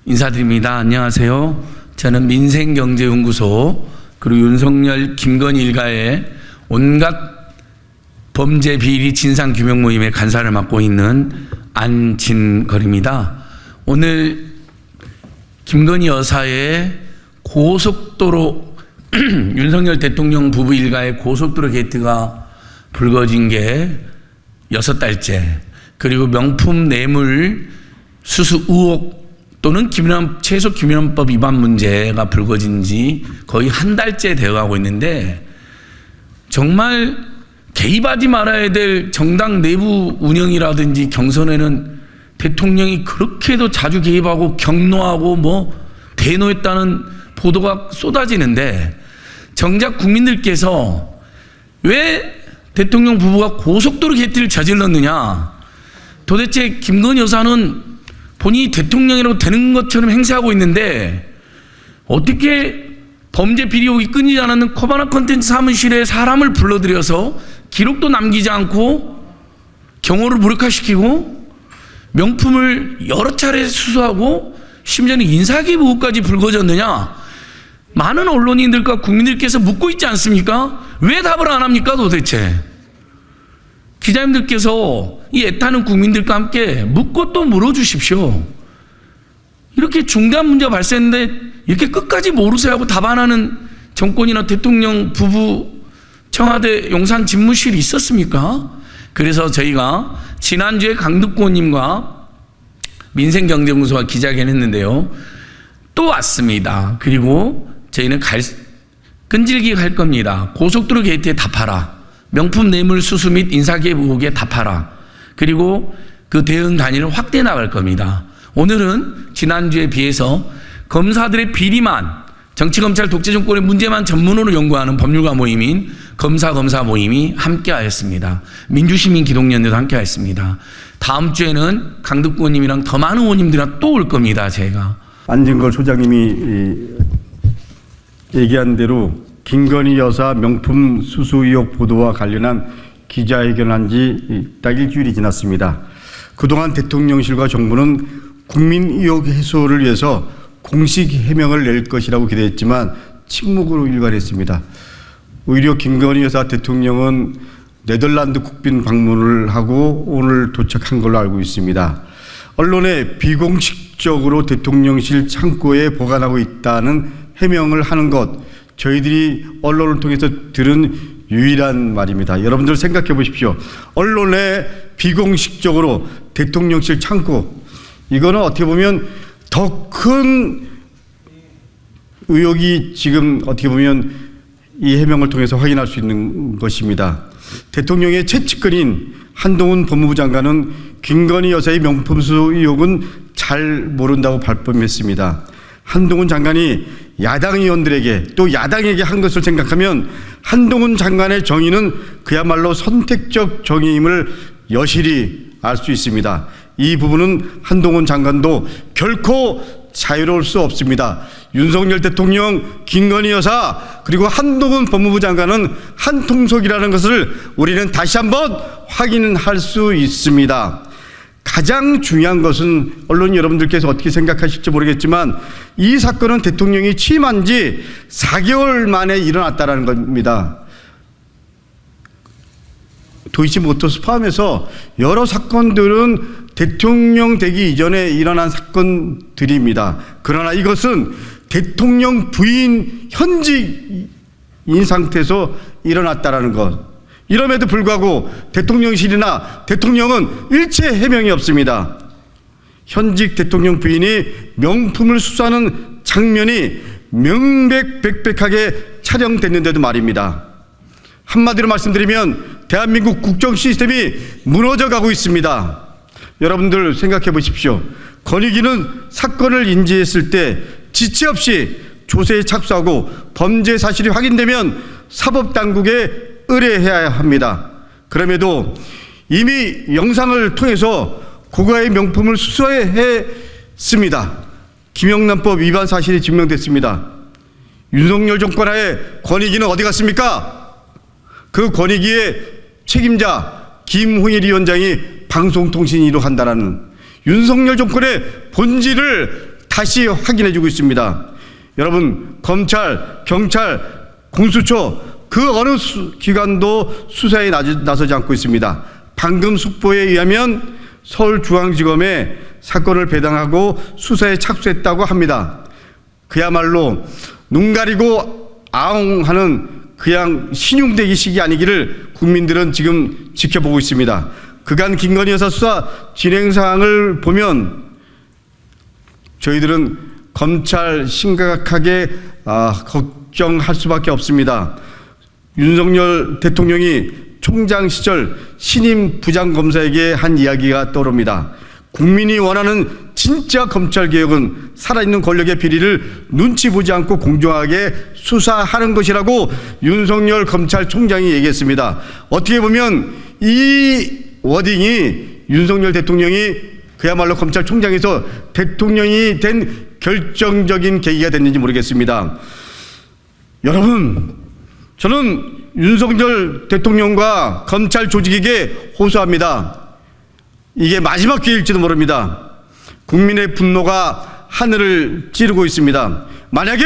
인사드립니다. 안녕하세요. 저는 민생경제연구소 그리고 윤석열, 김건희 일가의 온갖 범죄 비리 진상 규명 모임의 간사를 맡고 있는 안진걸입니다. 오늘 김건희 여사의 고속도로 윤석열 대통령 부부 일가의 고속도로 게이트가 불거진 게 6달째, 그리고 명품 뇌물 수수 의혹 또는 최소 김영란법 위반 문제가 불거진 지 거의 한 달째 되어가고 있는데, 정말 개입하지 말아야 될 정당 내부 운영이라든지 경선에는 대통령이 그렇게도 자주 개입하고 경로하고 대노했다는 보도가 쏟아지는데, 정작 국민들께서 왜 대통령 부부가 고속도로 게이트를 저질렀느냐, 도대체 김건희 여사는 본인이 대통령이라고 되는 것처럼 행세하고 있는데 어떻게 범죄 비리 의혹이 끊이지 않았는 코바나 컨텐츠 사무실에 사람을 불러들여서 기록도 남기지 않고 경호를 무력화시키고 명품을 여러 차례 수수하고 심지어는 인사개입 의혹까지 불거졌느냐, 많은 언론인들과 국민들께서 묻고 있지 않습니까? 왜 답을 안 합니까 도대체? 기자님들께서 이 애타는 국민들과 함께 묻고 또 물어주십시오. 이렇게 중대한 문제가 발생했는데 이렇게 끝까지 모르세요 하고 답 안 하는 정권이나 대통령 부부 청와대 용산 집무실이 있었습니까? 그래서 저희가 지난주에 강덕구 의원님과 민생경제연구소가 기자회견 했는데요, 또 왔습니다. 그리고 저희는 끈질기게 할 겁니다. 고속도로 게이트에 답하라, 명품 뇌물 수수 및 인사개입 의혹에 답하라, 그리고 그 대응 단위를 확대해 나갈 겁니다. 오늘은 지난주에 비해서 검사들의 비리만, 정치검찰 독재정권의 문제만 전문으로 연구하는 법률가 모임인 검사 모임이 함께하였습니다. 민주시민기동연대도 함께하였습니다. 다음 주에는 강덕구 의원님이랑 더 많은 의원님들이랑 또 올 겁니다. 제가 안진걸 소장님이 얘기한 대로 김건희 여사 명품 수수 의혹 보도와 관련한 기자회견한 지 딱 일주일이 지났습니다. 그동안 대통령실과 정부는 국민 의혹 해소를 위해서 공식 해명을 낼 것이라고 기대했지만 침묵으로 일관했습니다. 오히려 김건희 여사 대통령은 네덜란드 국빈 방문을 하고 오늘 도착한 걸로 알고 있습니다. 언론에 비공식적으로 대통령실 창고에 보관하고 있다는 해명을 하는 것, 저희들이 언론을 통해서 들은 유일한 말입니다. 여러분들 생각해 보십시오. 언론에 비공식적으로 대통령실 창고, 이거는 어떻게 보면 더 큰 의혹이 지금 어떻게 보면 이 해명을 통해서 확인할 수 있는 것입니다. 대통령의 최측근인 한동훈 법무부 장관은 김건희 여사의 명품 수수 의혹은 잘 모른다고 발뺌했습니다. 한동훈 장관이 야당 의원들에게 또 야당에게 한 것을 생각하면 한동훈 장관의 정의는 그야말로 선택적 정의임을 여실히 알 수 있습니다. 이 부분은 한동훈 장관도 결코 자유로울 수 없습니다. 윤석열 대통령, 김건희 여사, 그리고 한동훈 법무부 장관은 한 통속이라는 것을 우리는 다시 한번 확인할 수 있습니다. 가장 중요한 것은 언론 여러분들께서 어떻게 생각하실지 모르겠지만 이 사건은 대통령이 취임한 지 4개월 만에 일어났다는 겁니다. 도이치모터스 포함해서 여러 사건들은 대통령 되기 이전에 일어난 사건들입니다. 그러나 이것은 대통령 부인 현직인 상태에서 일어났다는 것, 이럼에도 불구하고 대통령실이나 대통령은 일체 해명이 없습니다. 현직 대통령 부인이 명품을 수수하는 장면이 명백백백하게 촬영됐는데도 말입니다. 한마디로 말씀드리면 대한민국 국정 시스템이 무너져가고 있습니다. 여러분들 생각해 보십시오. 권익위는 사건을 인지했을 때 지체 없이 조사에 착수하고 범죄 사실이 확인되면 사법당국에 의뢰해야 합니다. 그럼에도 이미 영상을 통해서 고가의 명품을 수수했습니다. 김영란법 위반 사실이 증명됐습니다. 윤석열 정권 하에 권익위는 어디 갔습니까? 그 권익위의 책임자 김홍일 위원장이 방송통신위로 간다라는 윤석열 정권의 본질을 다시 확인해주고 있습니다. 여러분, 검찰, 경찰, 공수처 그 어느 기관도 수사에 나서지 않고 있습니다. 방금 속보에 의하면 서울중앙지검에 사건을 배당하고 수사에 착수했다고 합니다. 그야말로 눈 가리고 아웅하는 그냥 신용대기식이 아니기를 국민들은 지금 지켜보고 있습니다. 그간 김건희 여사 수사 진행 사항을 보면 저희들은 검찰 심각하게 걱정할 수밖에 없습니다. 윤석열 대통령이 총장 시절 신임 부장검사에게 한 이야기가 떠오릅니다. 국민이 원하는 진짜 검찰개혁은 살아있는 권력의 비리를 눈치 보지 않고 공정하게 수사하는 것이라고 윤석열 검찰총장이 얘기했습니다. 어떻게 보면 이 워딩이 윤석열 대통령이 그야말로 검찰총장에서 대통령이 된 결정적인 계기가 됐는지 모르겠습니다. 여러분, 저는 윤석열 대통령과 검찰 조직에게 호소합니다. 이게 마지막 기회일지도 모릅니다. 국민의 분노가 하늘을 찌르고 있습니다. 만약에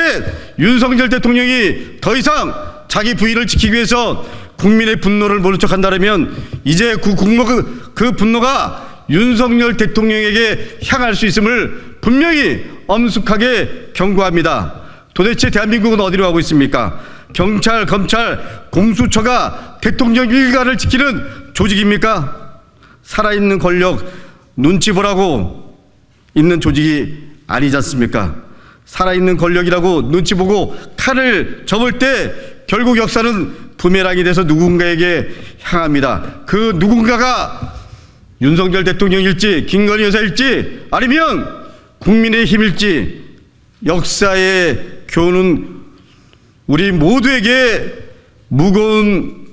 윤석열 대통령이 더 이상 자기 부인을 지키기 위해서 국민의 분노를 모른 척한다면 이제 그 분노가 윤석열 대통령에게 향할 수 있음을 분명히 엄숙하게 경고합니다. 도대체 대한민국은 어디로 가고 있습니까? 경찰, 검찰, 공수처가 대통령 일가를 지키는 조직입니까? 살아있는 권력 눈치 보라고 있는 조직이 아니지 않습니까? 살아있는 권력이라고 눈치 보고 칼을 접을 때 결국 역사는 부메랑이 돼서 누군가에게 향합니다. 그 누군가가 윤석열 대통령일지 김건희 여사일지 아니면 국민의힘일지 역사의 교훈은 우리 모두에게 무거운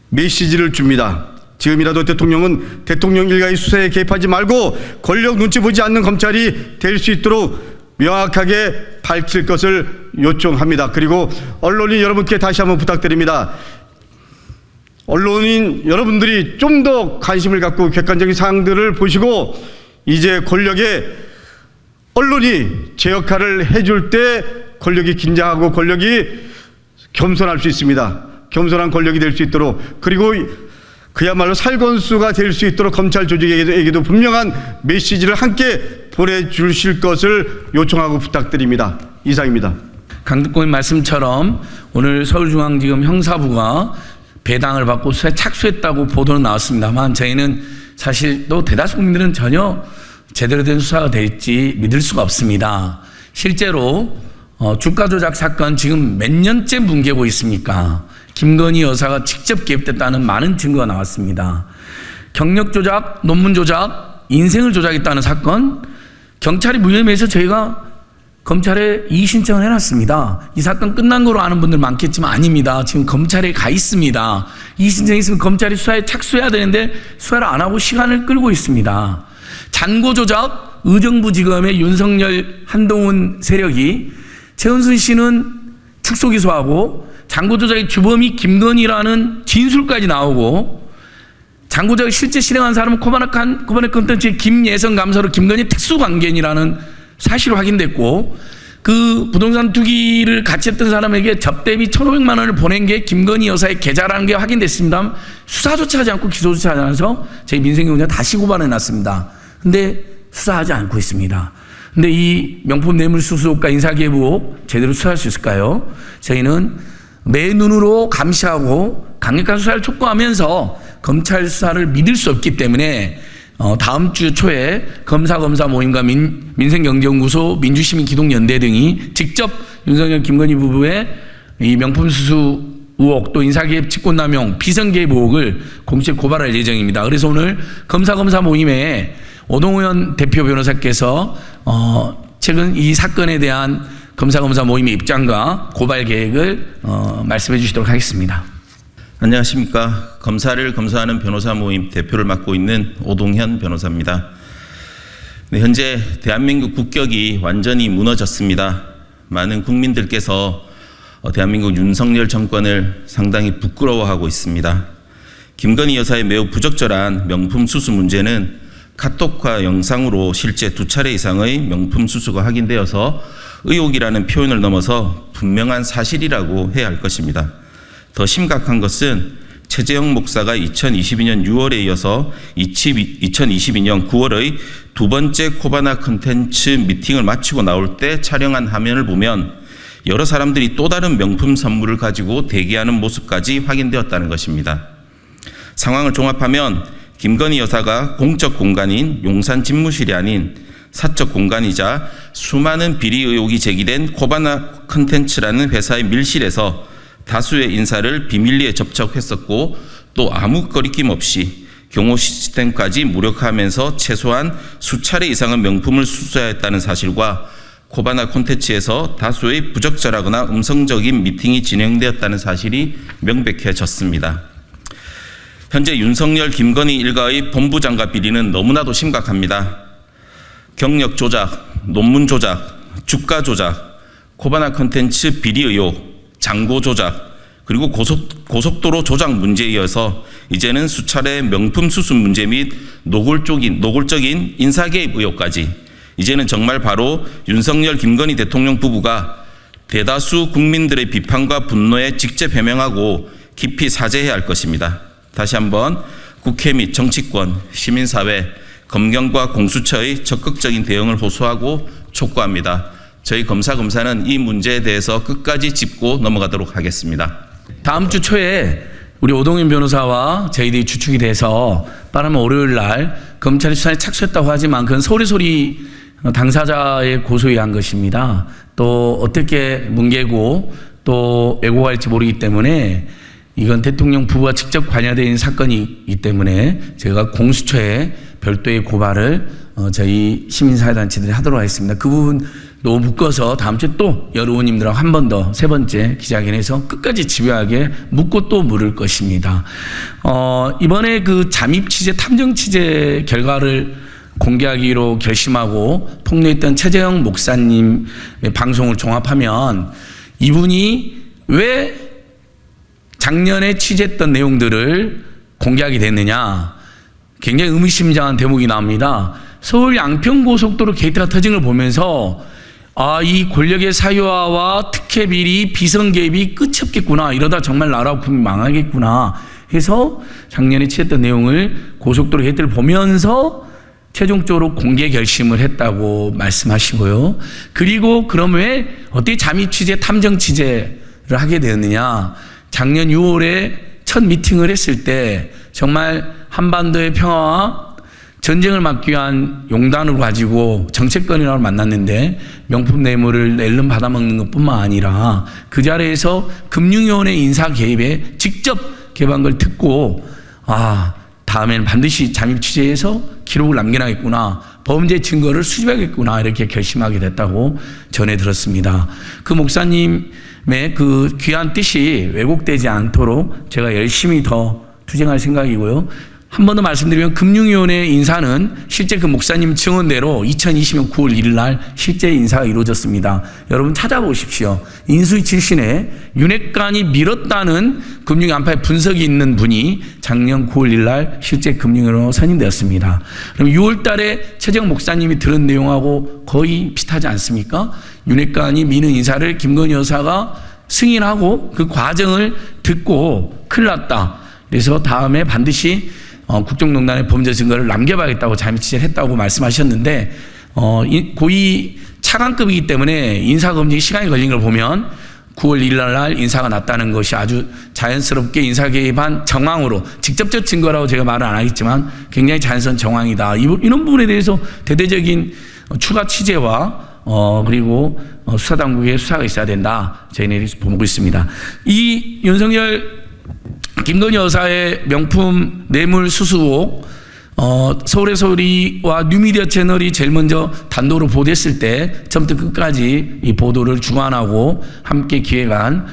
메시지를 줍니다. 지금이라도 대통령은 대통령 일가의 수사에 개입하지 말고 권력 눈치 보지 않는 검찰이 될 수 있도록 명확하게 밝힐 것을 요청합니다. 그리고 언론인 여러분께 다시 한번 부탁드립니다. 언론인 여러분들이 좀 더 관심을 갖고 객관적인 사항들을 보시고 이제 언론이 제 역할을 해줄 때 권력이 긴장하고 권력이 겸손할 수 있습니다. 겸손한 권력이 될 수 있도록 그리고 그야말로 살건수가 될 수 있도록 검찰 조직에게도 분명한 메시지를 함께 보내주실 것을 요청하고 부탁드립니다. 이상입니다. 강특공의 말씀처럼 오늘 서울중앙지검 형사부가 배당을 받고 수사에 착수했다고 보도는 나왔습니다만 저희는 사실 또 대다수 국민들은 전혀 제대로 된 수사가 될지 믿을 수가 없습니다. 실제로 주가 조작 사건 지금 몇 년째 뭉개고 있습니까? 김건희 여사가 직접 개입됐다는 많은 증거가 나왔습니다. 경력 조작, 논문 조작, 인생을 조작했다는 사건, 경찰이 무혐의해서 저희가 검찰에 이의신청을 해놨습니다. 이 사건 끝난 거로 아는 분들 많겠지만 아닙니다. 지금 검찰에 가 있습니다. 이의신청이 있으면 검찰이 수사에 착수해야 되는데 수사를 안 하고 시간을 끌고 있습니다. 잔고 조작, 의정부지검의 윤석열, 한동훈 세력이 최은순 씨는 축소 기소하고 잔고조작의 주범이 김건희라는 진술까지 나오고 잔고조작을 실제 실행한 사람은 코바네 컨텐츠의 김예성 감사로 김건희 특수관계인이라는 사실이 확인됐고 그 부동산 투기를 같이 했던 사람에게 접대비 1,500만 원을 보낸 게 김건희 여사의 계좌라는 게 확인됐습니다. 수사조차 하지 않고 기소조차 하지 않아서 저희 민생경제가 다시 고발해놨습니다. 근데 수사하지 않고 있습니다. 근데 이 명품 뇌물수수 의혹과 인사기획 의혹 제대로 수사할 수 있을까요? 저희는 매 눈으로 감시하고 강력한 수사를 촉구하면서 검찰 수사를 믿을 수 없기 때문에 다음 주 초에 검사 모임과 민생경제연구소, 민주시민기동연대 등이 직접 윤석열, 김건희 부부의 이 명품수수 의혹 또 인사기획 직권남용, 비선개입 의혹을 공식 고발할 예정입니다. 그래서 오늘 검사 모임에 오동현 대표 변호사께서 최근 이 사건에 대한 검사 모임의 입장과 고발 계획을 말씀해 주시도록 하겠습니다. 안녕하십니까. 검사를 검사하는 변호사 모임 대표를 맡고 있는 오동현 변호사입니다. 네, 현재 대한민국 국격이 완전히 무너졌습니다. 많은 국민들께서 대한민국 윤석열 정권을 상당히 부끄러워하고 있습니다. 김건희 여사의 매우 부적절한 명품 수수 문제는 카톡과 영상으로 실제 2차례 이상의 명품 수수가 확인되어서 의혹이라는 표현을 넘어서 분명한 사실이라고 해야 할 것입니다. 더 심각한 것은 최재형 목사가 2022년 6월에 이어서 2022년 9월의 두 번째 코바나 컨텐츠 미팅을 마치고 나올 때 촬영한 화면을 보면 여러 사람들이 또 다른 명품 선물을 가지고 대기하는 모습까지 확인되었다는 것입니다. 상황을 종합하면 김건희 여사가 공적 공간인 용산 집무실이 아닌 사적 공간이자 수많은 비리 의혹이 제기된 코바나 컨텐츠라는 회사의 밀실에서 다수의 인사를 비밀리에 접촉했었고 또 아무 거리낌 없이 경호 시스템까지 무력화하면서 최소한 수차례 이상의 명품을 수수하였다는 사실과 코바나 콘텐츠에서 다수의 부적절하거나 음성적인 미팅이 진행되었다는 사실이 명백해졌습니다. 현재 윤석열, 김건희 일가의 본부장과 비리는 너무나도 심각합니다. 경력 조작, 논문 조작, 주가 조작, 코바나 콘텐츠 비리 의혹, 장고 조작, 그리고 고속도로 조작 문제에 이어서 이제는 수차례 명품 수수 문제 및 노골적인 인사개입 의혹까지 이제는 정말 바로 윤석열, 김건희 대통령 부부가 대다수 국민들의 비판과 분노에 직접 해명하고 깊이 사죄해야 할 것입니다. 다시 한번 국회 및 정치권, 시민사회, 검경과 공수처의 적극적인 대응을 호소하고 촉구합니다. 저희 검사는 이 문제에 대해서 끝까지 짚고 넘어가도록 하겠습니다. 다음 주 초에 우리 오동현 변호사와 저희들이 주축이 돼서 빠르면 월요일 날 검찰이 수사에 착수했다고 하지만 그건 소리 당사자의 고소에 의한 것입니다. 또 어떻게 뭉개고 또 왜곡할지 모르기 때문에 이건 대통령 부부가 직접 관여된 사건이기 때문에 제가 공수처에 별도의 고발을 저희 시민사회단체들이 하도록 하겠습니다. 그 부분 너무 묶어서 다음 주에 또 여러 의원님들하고 한 번 더 세 번째 기자회견에서 끝까지 집요하게 묻고 또 물을 것입니다. 이번에 그 잠입 취재, 탐정 취재 결과를 공개하기로 결심하고 폭로했던 최재형 목사님의 방송을 종합하면 이분이 왜 작년에 취재했던 내용들을 공개하게 됐느냐, 굉장히 의미심장한 대목이 나옵니다. 서울 양평고속도로 게이트가 터진 걸 보면서 이 권력의 사유화와 특혜 비리, 비선 개입이 끝이 없겠구나, 이러다 정말 나라 국민 망하겠구나 해서 작년에 취재했던 내용을 고속도로 게이트를 보면서 최종적으로 공개 결심을 했다고 말씀하시고요. 그리고 그럼 왜 어떻게 잠입 취재, 탐정 취재를 하게 되었느냐, 작년 6월에 첫 미팅을 했을 때 정말 한반도의 평화와 전쟁을 막기 위한 용단을 가지고 정책권이라고 만났는데 명품 뇌물을 낼름 받아먹는 것뿐만 아니라 그 자리에서 금융위원회 인사 개입에 직접 개입한 걸 듣고 다음에는 반드시 잠입 취재해서 기록을 남겨놔야겠구나, 범죄 증거를 수집하겠구나, 이렇게 결심하게 됐다고 전해 들었습니다. 그 목사님의 그 귀한 뜻이 왜곡되지 않도록 제가 열심히 더 투쟁할 생각이고요. 한 번 더 말씀드리면 금융위원회 인사는 실제 그 목사님 증언대로 2020년 9월 1일 날 실제 인사가 이루어졌습니다. 여러분 찾아보십시오. 인수위 출신의 윤핵관이 밀었다는 금융안파의 분석이 있는 분이 작년 9월 1일 날 실제 금융위원으로 선임되었습니다. 그럼 6월 달에 최재형 목사님이 들은 내용하고 거의 비슷하지 않습니까? 윤핵관이 미는 인사를 김건희 여사가 승인하고 그 과정을 듣고 큰일 났다, 그래서 다음에 반드시 국정농단의 범죄 증거를 남겨봐야겠다고 잠입 취재를 했다고 말씀하셨는데 고위 차관급이기 때문에 인사검증 시간이 걸린 걸 보면 9월 1일 날 인사가 났다는 것이 아주 자연스럽게 인사 개입한 정황으로, 직접적 증거라고 제가 말을 안 하겠지만 굉장히 자연스러운 정황이다. 이런 부분에 대해서 대대적인 추가 취재와 그리고 수사당국의 수사가 있어야 된다, 저희는 보고 있습니다. 이 윤석열 김건희 여사의 명품 뇌물 수수 의혹, 서울의 소리와 뉴미디어 채널이 제일 먼저 단독으로 보도했을 때 처음부터 끝까지 이 보도를 주관하고 함께 기획한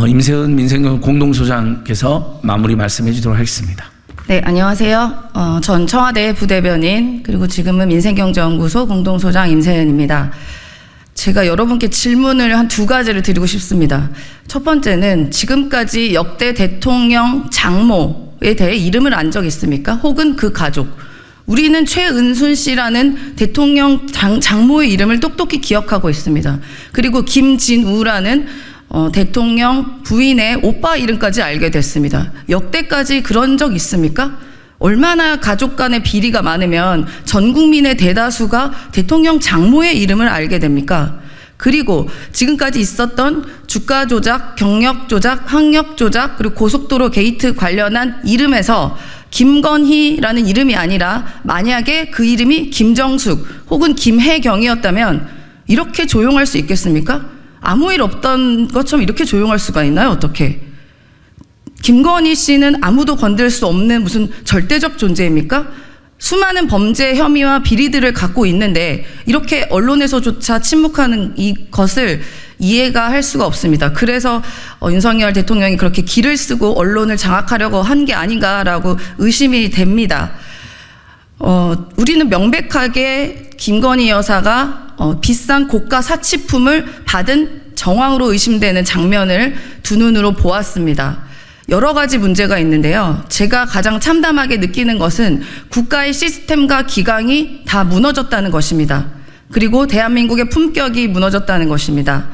임세은 민생경제 공동소장께서 마무리 말씀해 주도록 하겠습니다. 네, 안녕하세요. 전 청와대 부대변인, 그리고 지금은 민생경제연구소 공동소장 임세은입니다. 제가 여러분께 질문을 한 2가지를 드리고 싶습니다. 첫 번째는 지금까지 역대 대통령 장모에 대해 이름을 안 적 있습니까? 혹은 그 가족. 우리는 최은순 씨라는 대통령 장모의 이름을 똑똑히 기억하고 있습니다. 그리고 김진우라는 대통령 부인의 오빠 이름까지 알게 됐습니다. 역대까지 그런 적 있습니까? 얼마나 가족 간의 비리가 많으면 전 국민의 대다수가 대통령 장모의 이름을 알게 됩니까? 그리고 지금까지 있었던 주가 조작, 경력 조작, 학력 조작, 그리고 고속도로 게이트 관련한 이름에서 김건희라는 이름이 아니라 만약에 그 이름이 김정숙 혹은 김혜경이었다면 이렇게 조용할 수 있겠습니까? 아무 일 없던 것처럼 이렇게 조용할 수가 있나요? 어떻게? 김건희 씨는 아무도 건들 수 없는 무슨 절대적 존재입니까? 수많은 범죄 혐의와 비리들을 갖고 있는데 이렇게 언론에서조차 침묵하는 이것을 이해가 할 수가 없습니다. 그래서 윤석열 대통령이 그렇게 기를 쓰고 언론을 장악하려고 한 게 아닌가라고 의심이 됩니다. 우리는 명백하게 김건희 여사가 비싼 고가 사치품을 받은 정황으로 의심되는 장면을 두 눈으로 보았습니다. 여러 가지 문제가 있는데요. 제가 가장 참담하게 느끼는 것은 국가의 시스템과 기강이 다 무너졌다는 것입니다. 그리고 대한민국의 품격이 무너졌다는 것입니다.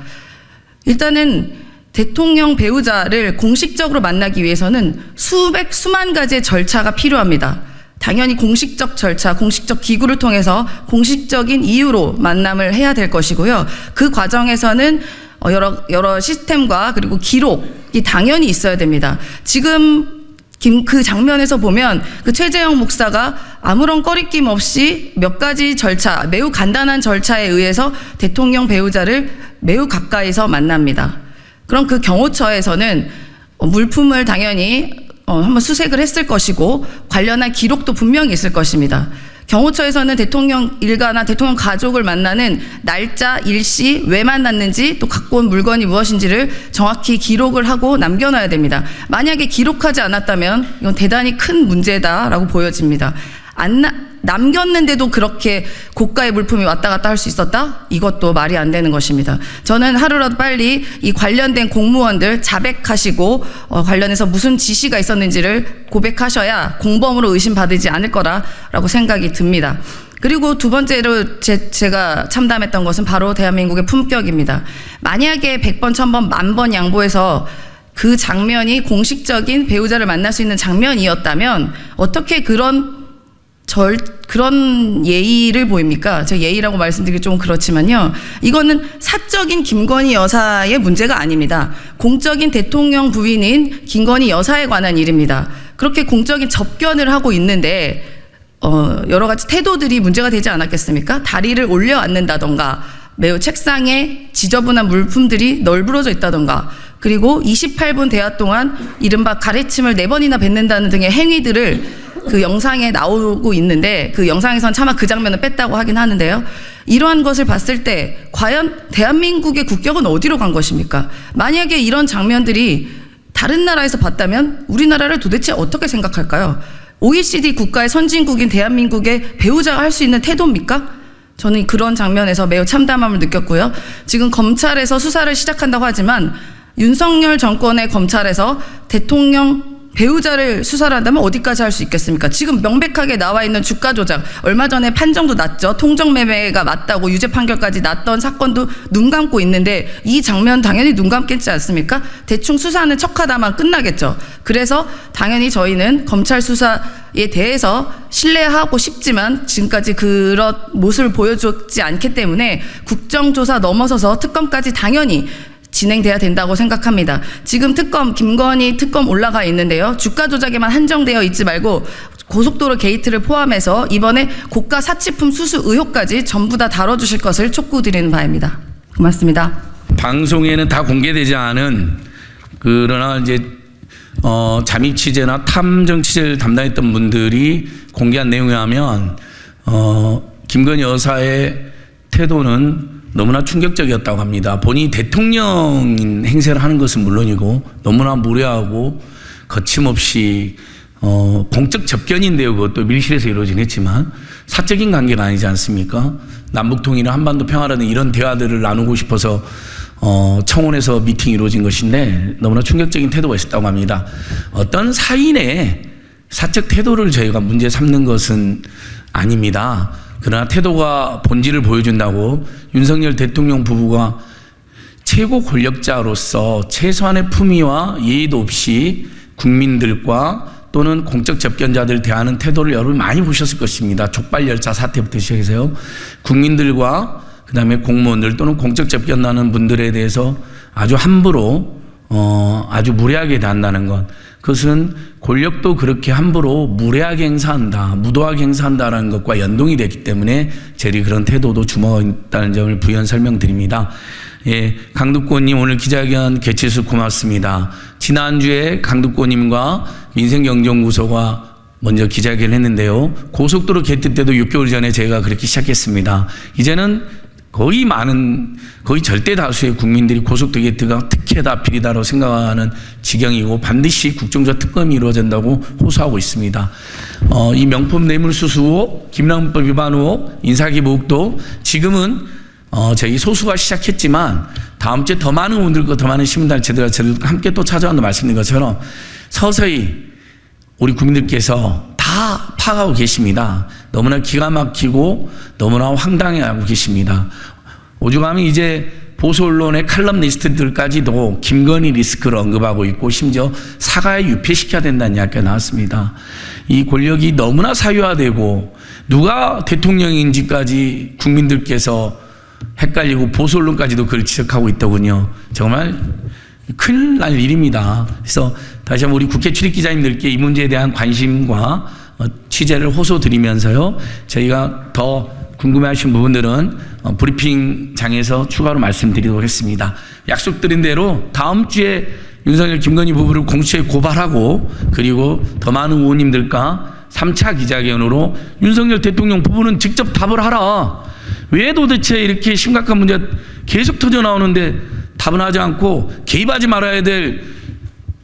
일단은 대통령 배우자를 공식적으로 만나기 위해서는 수만 가지의 절차가 필요합니다. 당연히 공식적 절차, 공식적 기구를 통해서 공식적인 이유로 만남을 해야 될 것이고요. 그 과정에서는 여러 시스템과 그리고 기록이 당연히 있어야 됩니다. 지금 그 장면에서 보면 그 최재형 목사가 아무런 꺼리낌 없이 몇 가지 절차, 매우 간단한 절차에 의해서 대통령 배우자를 매우 가까이서 만납니다. 그럼 그 경호처에서는 물품을 당연히 한번 수색을 했을 것이고 관련한 기록도 분명히 있을 것입니다. 경호처에서는 대통령 일가나 대통령 가족을 만나는 날짜, 일시, 왜 만났는지 또 갖고 온 물건이 무엇인지를 정확히 기록을 하고 남겨놔야 됩니다. 만약에 기록하지 않았다면 이건 대단히 큰 문제다라고 보여집니다. 남겼는데도 그렇게 고가의 물품이 왔다 갔다 할 수 있었다? 이것도 말이 안 되는 것입니다. 저는 하루라도 빨리 이 관련된 공무원들 자백하시고 관련해서 무슨 지시가 있었는지를 고백하셔야 공범으로 의심받지 않을 거라고 생각이 듭니다. 그리고 두 번째로 제가 참담했던 것은 바로 대한민국의 품격입니다. 만약에 100번, 1000번, 10,000번 양보해서 그 장면이 공식적인 배우자를 만날 수 있는 장면이었다면 어떻게 그런 예의를 보입니까? 제가 예의라고 말씀드리기 좀 그렇지만요. 이거는 사적인 김건희 여사의 문제가 아닙니다. 공적인 대통령 부인인 김건희 여사에 관한 일입니다. 그렇게 공적인 접견을 하고 있는데 여러 가지 태도들이 문제가 되지 않았겠습니까? 다리를 올려 앉는다던가 매우 책상에 지저분한 물품들이 널브러져 있다던가 그리고 28분 대화 동안 이른바 가래침을 4번이나 뱉는다는 등의 행위들을 그 영상에 나오고 있는데 그 영상에선 차마 그 장면을 뺐다고 하긴 하는데요. 이러한 것을 봤을 때 과연 대한민국의 국격은 어디로 간 것입니까? 만약에 이런 장면들이 다른 나라에서 봤다면 우리나라를 도대체 어떻게 생각할까요? OECD 국가의 선진국인 대한민국의 배우자가 할 수 있는 태도입니까? 저는 그런 장면에서 매우 참담함을 느꼈고요. 지금 검찰에서 수사를 시작한다고 하지만 윤석열 정권의 검찰에서 대통령 배우자를 수사를 한다면 어디까지 할 수 있겠습니까? 지금 명백하게 나와 있는 주가 조작, 얼마 전에 판정도 났죠. 통정매매가 맞다고 유죄 판결까지 났던 사건도 눈 감고 있는데 이 장면 당연히 눈 감겠지 않습니까? 대충 수사하는 척하다만 끝나겠죠. 그래서 당연히 저희는 검찰 수사에 대해서 신뢰하고 싶지만 지금까지 그런 모습을 보여주지 않기 때문에 국정조사 넘어서서 특검까지 당연히 진행돼야 된다고 생각합니다. 지금 김건희 특검 올라가 있는데요. 주가 조작에만 한정되어 있지 말고 고속도로 게이트를 포함해서 이번에 고가 사치품 수수 의혹까지 전부 다 다뤄주실 것을 촉구드리는 바입니다. 고맙습니다. 방송에는 다 공개되지 않은 그러나 이제 잠입 취재나 탐정 취재를 담당했던 분들이 공개한 내용에 하면 김건희 여사의 태도는 너무나 충격적이었다고 합니다. 본인이 대통령인 행세를 하는 것은 물론이고 너무나 무례하고 거침없이 공적 접견인데요. 그것도 밀실에서 이루어진 했지만 사적인 관계가 아니지 않습니까? 남북통일이나 한반도 평화라는 이런 대화들을 나누고 싶어서 청원에서 미팅이 이루어진 것인데 너무나 충격적인 태도가 있었다고 합니다. 어떤 사인의 사적 태도를 저희가 문제 삼는 것은 아닙니다. 그러나 태도가 본질을 보여준다고 윤석열 대통령 부부가 최고 권력자로서 최소한의 품위와 예의도 없이 국민들과 또는 공적 접견자들 대하는 태도를 여러분 많이 보셨을 것입니다. 족발열차 사태부터 시작해서요. 국민들과 그다음에 공무원들 또는 공적 접견하는 분들에 대해서 아주 함부로 아주 무례하게 대한다는 것. 그것은 권력도 그렇게 함부로 무례하게 행사한다, 무도하게 행사한다라는 것과 연동이 됐기 때문에 저희들이 그런 태도도 주목했다는 점을 부연 설명드립니다. 예, 강두권님 오늘 기자회견 개최해서 고맙습니다. 지난주에 강두권님과 민생경제연구소가 먼저 기자회견을 했는데요. 고속도로 개특 때도 6개월 전에 제가 그렇게 시작했습니다. 이제는 거의 절대 다수의 국민들이 고속도로 개특가 특혜다, 비리다라고 생각하는 지경이고 반드시 국정조사 특검이 이루어진다고 호소하고 있습니다. 이 명품 뇌물수수 의혹, 김남법 위반 의혹, 인사기부 의혹도 지금은 저희 소수가 시작했지만 다음 주에 더 많은 분들과 더 많은 시민단체들과 저희들과 함께 또 찾아온다 말씀드린 것처럼 서서히 우리 국민들께서 다 파악하고 계십니다. 너무나 기가 막히고 너무나 황당해하고 계십니다. 오죽하면 이제 보수 언론의 칼럼니스트들까지도 김건희 리스크를 언급하고 있고 심지어 사과에 유폐시켜야 된다는 이야기가 나왔습니다. 이 권력이 너무나 사유화되고 누가 대통령인지까지 국민들께서 헷갈리고 보수 언론까지도 그걸 지적하고 있더군요. 정말 큰일 날 일입니다. 그래서 다시 한번 우리 국회 출입기자님들께 이 문제에 대한 관심과 취재를 호소드리면서요. 저희가 더 궁금해하신 부분들은 브리핑장에서 추가로 말씀드리도록 하겠습니다. 약속드린 대로 다음 주에 윤석열 김건희 부부를 공수처에 고발하고 그리고 더 많은 의원님들과 3차 기자회견으로 윤석열 대통령 부부는 직접 답을 하라. 왜 도대체 이렇게 심각한 문제가 계속 터져 나오는데 답은 하지 않고 개입하지 말아야 될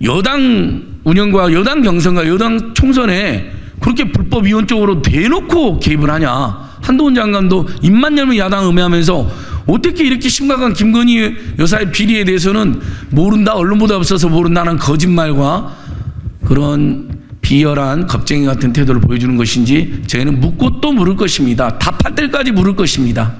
여당 운영과 여당 경선과 여당 총선에 그렇게 불법위원적으로 대놓고 개입을 하냐. 한동훈 장관도 입만 열면 야당 음해하면서 어떻게 이렇게 심각한 김건희 여사의 비리에 대해서는 모른다, 언론보다 없어서 모른다는 거짓말과 그런 비열한 겁쟁이 같은 태도를 보여주는 것인지 저희는 묻고 또 물을 것입니다. 답할 때까지 물을 것입니다.